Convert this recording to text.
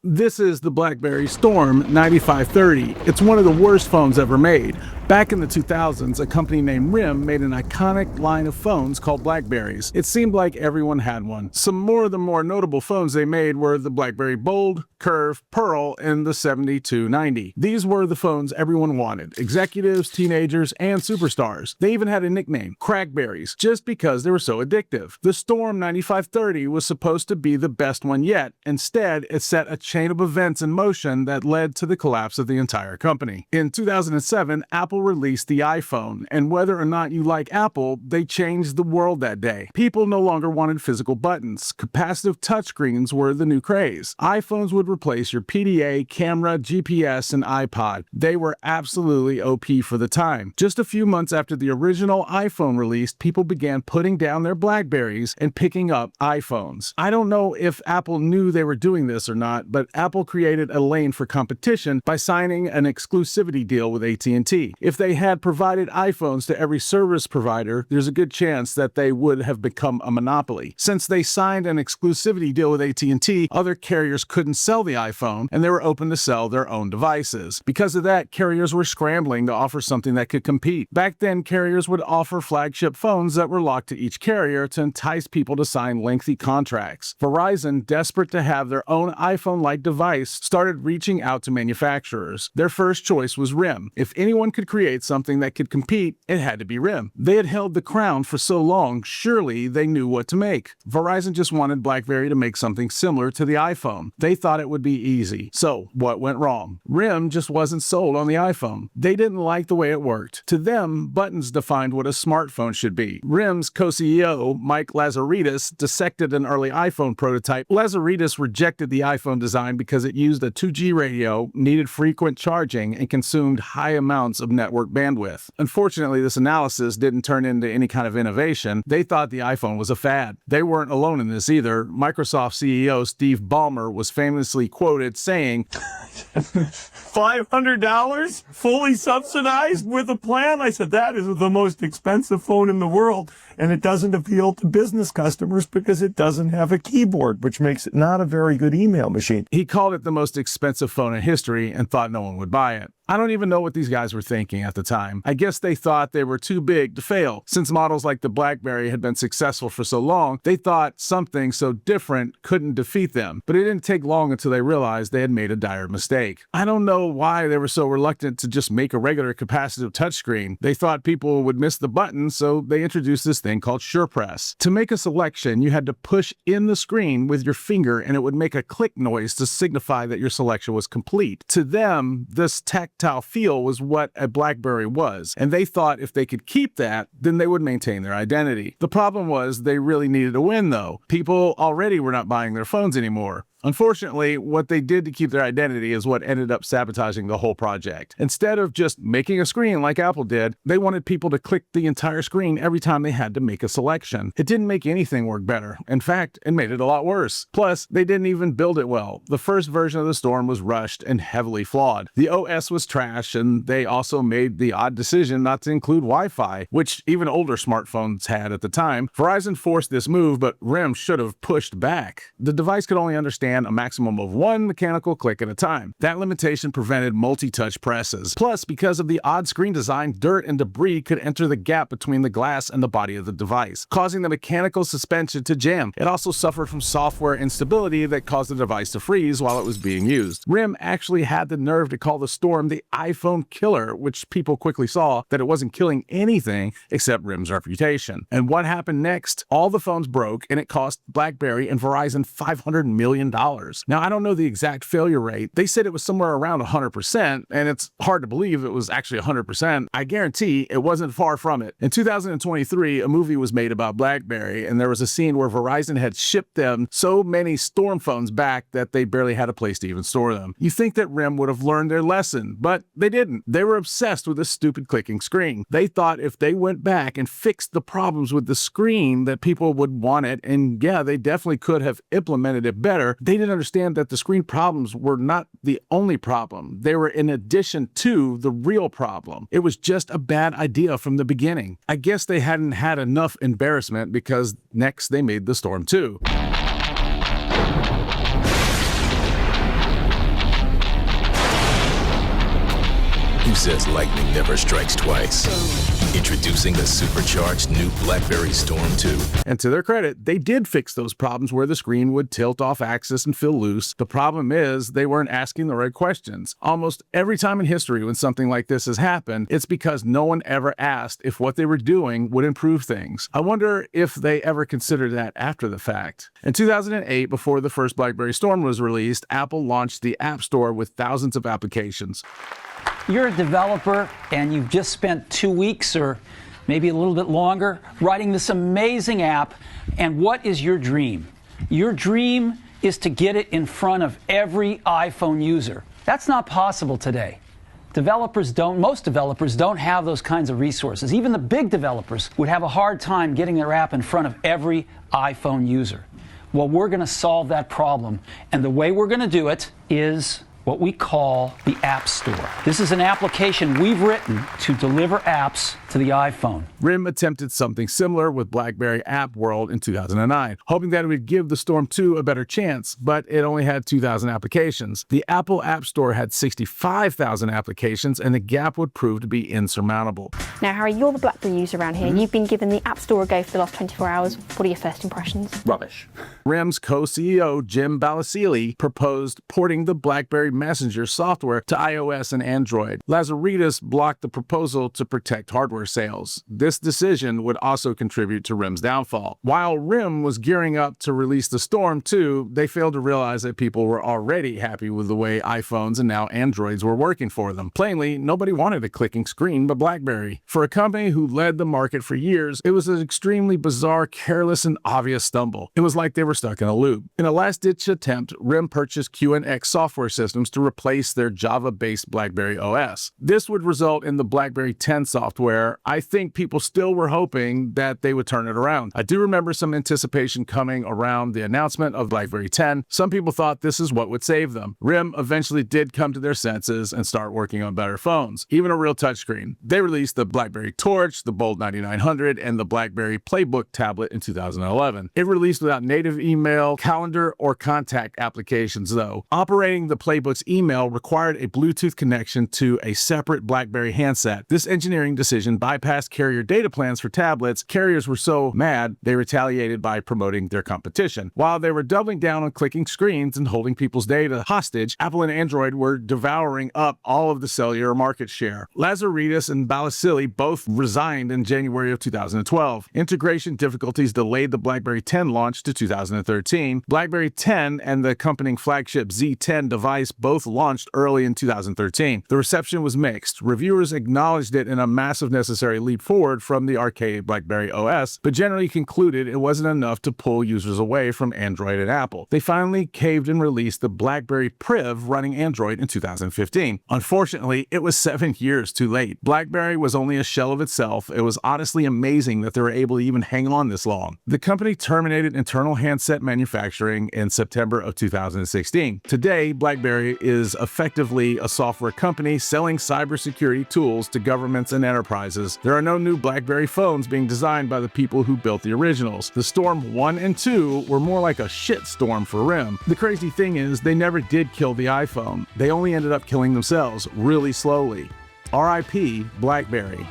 This is the BlackBerry Storm 9530. It's one of the worst phones ever made. Back in the 2000s, a company named RIM made an iconic line of phones called BlackBerries. It seemed like everyone had one. Some more of the more notable phones they made were the BlackBerry Bold, Curve, Pearl, and the 7290. These were the phones everyone wanted. Executives, teenagers, and superstars. They even had a nickname, Crackberries, just because they were so addictive. The Storm 9530 was supposed to be the best one yet. Instead, it set a chain of events in motion that led to the collapse of the entire company. In 2007, Apple released the iPhone, and whether or not you like Apple, they changed the world that day. People no longer wanted physical buttons. Capacitive touchscreens were the new craze. iPhones would replace your PDA, camera, GPS, and iPod. They were absolutely OP for the time. Just a few months after the original iPhone released, people began putting down their BlackBerries and picking up iPhones. I don't know if Apple knew they were doing this or not, but Apple created a lane for competition by signing an exclusivity deal with AT&T. If they had provided iPhones to every service provider, there's a good chance that they would have become a monopoly. Since they signed an exclusivity deal with AT&T, other carriers couldn't sell the iPhone, and they were open to sell their own devices. Because of that, carriers were scrambling to offer something that could compete. Back then, carriers would offer flagship phones that were locked to each carrier to entice people to sign lengthy contracts. Verizon, desperate to have their own iPhone-like device, started reaching out to manufacturers. Their first choice was RIM. If anyone could create something that could compete, it had to be RIM. They had held the crown for so long, surely they knew what to make. Verizon just wanted BlackBerry to make something similar to the iPhone. They thought it would be easy. So, what went wrong? RIM just wasn't sold on the iPhone. They didn't like the way it worked. To them, buttons defined what a smartphone should be. RIM's co-CEO, Mike Lazaridis, dissected an early iPhone prototype. Lazaridis rejected the iPhone design because it used a 2G radio, needed frequent charging, and consumed high amounts of network bandwidth. Unfortunately, this analysis didn't turn into any kind of innovation. They thought the iPhone was a fad. They weren't alone in this either. Microsoft CEO Steve Ballmer was famously quoted saying, $500 fully subsidized with a plan? I said, that is the most expensive phone in the world, and it doesn't appeal to business customers because it doesn't have a keyboard, which makes it not a very good email machine. He called it the most expensive phone in history and thought no one would buy it. I don't even know what these guys were thinking at the time. I guess they thought they were too big to fail. Since models like the BlackBerry had been successful for so long, they thought something so different couldn't defeat them. But it didn't take long until they realized they had made a dire mistake. I don't know why they were so reluctant to just make a regular capacitive touchscreen. They thought people would miss the button, so they introduced this thing called SurePress. To make a selection, you had to push in the screen with your finger and it would make a click noise to signify that your selection was complete. To them, this tactile feel was what a BlackBerry was, and they thought if they could keep that, then they would maintain their identity. The problem was they really needed a win, though. People already were not buying their phones anymore. Unfortunately, what they did to keep their identity is what ended up sabotaging the whole project. Instead of just making a screen like Apple did, they wanted people to click the entire screen every time they had to make a selection. It didn't make anything work better. In fact, it made it a lot worse. Plus, they didn't even build it well. The first version of the Storm was rushed and heavily flawed. The OS was trash, and they also made the odd decision not to include Wi-Fi, which even older smartphones had at the time. Verizon forced this move, but RIM should have pushed back. The device could only understand a maximum of one mechanical click at a time. That limitation prevented multi-touch presses. Plus, because of the odd screen design, dirt and debris could enter the gap between the glass and the body of the device, causing the mechanical suspension to jam. It also suffered from software instability that caused the device to freeze while it was being used. RIM actually had the nerve to call the Storm the iPhone killer, which people quickly saw that it wasn't killing anything except RIM's reputation. And what happened next? All the phones broke, and it cost BlackBerry and Verizon $500 million. Now, I don't know the exact failure rate. They said it was somewhere around 100%, and it's hard to believe it was actually 100%. I guarantee it wasn't far from it. In 2023, a movie was made about BlackBerry, and there was a scene where Verizon had shipped them so many Storm phones back that they barely had a place to even store them. You think that RIM would have learned their lesson, but they didn't. They were obsessed with this stupid clicking screen. They thought if they went back and fixed the problems with the screen that people would want it, and yeah, they definitely could have implemented it better. They didn't understand that the screen problems were not the only problem. They were in addition to the real problem. It was just a bad idea from the beginning. I guess they hadn't had enough embarrassment because next they made the Storm 2. says lightning never strikes twice? Introducing the supercharged new BlackBerry Storm 2. And to their credit, they did fix those problems where the screen would tilt off axis and feel loose. The problem is they weren't asking the right questions. Almost every time in history when something like this has happened, it's because no one ever asked if what they were doing would improve things. I wonder if they ever considered that after the fact. In 2008, before the first BlackBerry Storm was released, Apple launched the App Store with thousands of applications. You're a developer and you've just spent 2 weeks or maybe a little bit longer writing this amazing app. And what is your dream? Your dream is to get it in front of every iPhone user. That's not possible today. Most developers don't have those kinds of resources. Even the big developers would have a hard time getting their app in front of every iPhone user. Well, we're going to solve that problem. And the way we're going to do it is what we call the App Store. This is an application we've written to deliver apps to the iPhone. RIM attempted something similar with BlackBerry App World in 2009, hoping that it would give the Storm 2 a better chance, but it only had 2,000 applications. The Apple App Store had 65,000 applications, and the gap would prove to be insurmountable. Now, Harry, you're the BlackBerry user around here. You've been given the App Store a go for the last 24 hours. What are your first impressions? Rubbish. RIM's co-CEO, Jim Balsillie, proposed porting the BlackBerry Messenger software to iOS and Android. Lazaridis blocked the proposal to protect hardware sales. This decision would also contribute to RIM's downfall. While RIM was gearing up to release the Storm 2, they failed to realize that people were already happy with the way iPhones and now Androids were working for them. Plainly, nobody wanted a clicking screen but BlackBerry. For a company who led the market for years, it was an extremely bizarre, careless, and obvious stumble. It was like they were stuck in a loop. In a last-ditch attempt, RIM purchased QNX Software Systems to replace their Java-based BlackBerry OS. This would result in the BlackBerry 10 software. I think people still were hoping that they would turn it around. I do remember some anticipation coming around the announcement of BlackBerry 10. Some people thought this is what would save them. RIM eventually did come to their senses and start working on better phones, even a real touchscreen. They released the BlackBerry Torch, the Bold 9900, and the BlackBerry Playbook Tablet in 2011. It released without native email, calendar, or contact applications, though. Operating the Playbook's email required a Bluetooth connection to a separate BlackBerry handset. This engineering decision bypassed carrier data plans for tablets. Carriers were so mad, they retaliated by promoting their competition. While they were doubling down on clicking screens and holding people's data hostage, Apple and Android were devouring up all of the cellular market share. Lazaridis and Balsillie both resigned in January of 2012. Integration difficulties delayed the BlackBerry 10 launch to 2013. BlackBerry 10 and the accompanying flagship Z10 device both launched early in 2013. The reception was mixed. Reviewers acknowledged it in a massive necessary leap forward from the archaic BlackBerry OS, but generally concluded it wasn't enough to pull users away from Android and Apple. They finally caved and released the BlackBerry Priv running Android in 2015. Unfortunately, it was 7 years too late. BlackBerry was only a shell of itself. It was honestly amazing that they were able to even hang on this long. The company terminated internal handset manufacturing in September of 2016. Today, BlackBerry is effectively a software company selling cybersecurity tools to governments and enterprises. There are no new BlackBerry phones being designed by the people who built the originals. The Storm 1 and 2 were more like a shit storm for RIM. The crazy thing is, they never did kill the iPhone. They only ended up killing themselves really slowly. RIP BlackBerry.